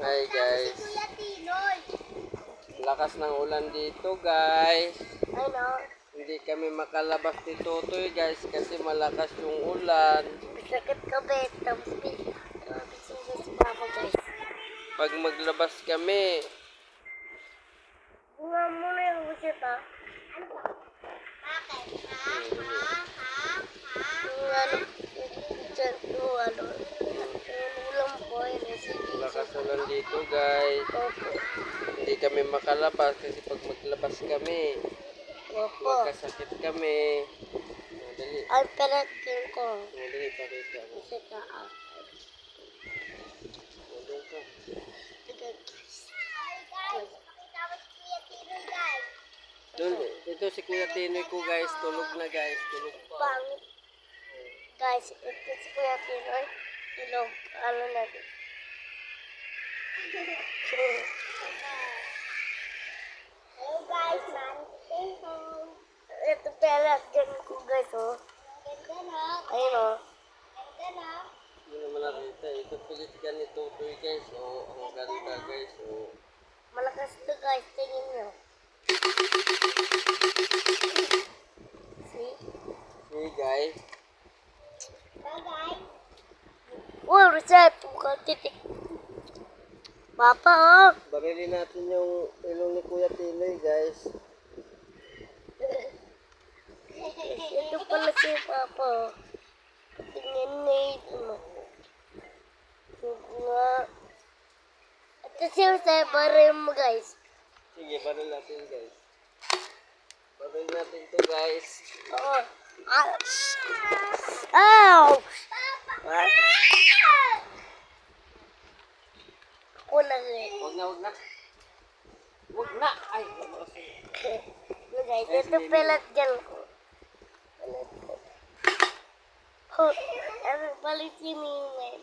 Hi guys. Lakas ng ulan dito guys. Ano? Hindi kami makalabas ni Totoy guys kasi malakas yung ulan. Sakit ka ba? Tapos bising pa ako guys. Pag maglabas kami, Bunga mo na yung busit ha. Ano? Bakit? Ulam po yun. lakas ulan dito guys. Opo. Hindi kami makalabas kasi pag maglabas kami, Opo. magkasakit kami. Dali. Ay, perakin ko. Dali, pakita mo. Isa ka ah. Doon ka. Doon, ito si Kuya Tinoy ko guys. Tulog na guys. Tulog pa. Pangit. Guys, ito si Kuya Tinoy. Ilog. Ano natin? Hello guys, man. Ito perakin ko guys, oh. Ayun, oh. Hindi naman nakita. Ito pilit ka ni Totoy guys. Oh, ang ganda guys. Oh. Malakas to guys, tingin nyo. See? Hey guys. Wow, reset! Bukan titik. Papa, oh! Barilin natin yung ilong ni Kuya Tinoy guys. Ito pala si Papa, oh. Tingin na ito, no. Nga. Ito siya sa baril mo, guys. Sige, baril natin guys. Baril natin to guys. Oo. Ow! Ako na rin. Huwag na, huwag na. Huwag na! Ay! Guys, ito pelat dyan ko. Pelat ko. Oh, ano pala si Mingay.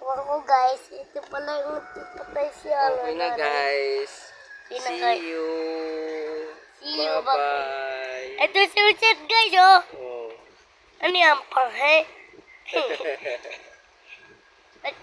Ewan ko guys, ito pala yung patay siya. Okay na guys. Pinakay. See you. See you, Bye-bye. Ito si Richard guys, oh. Oh. Ano yan, panghe?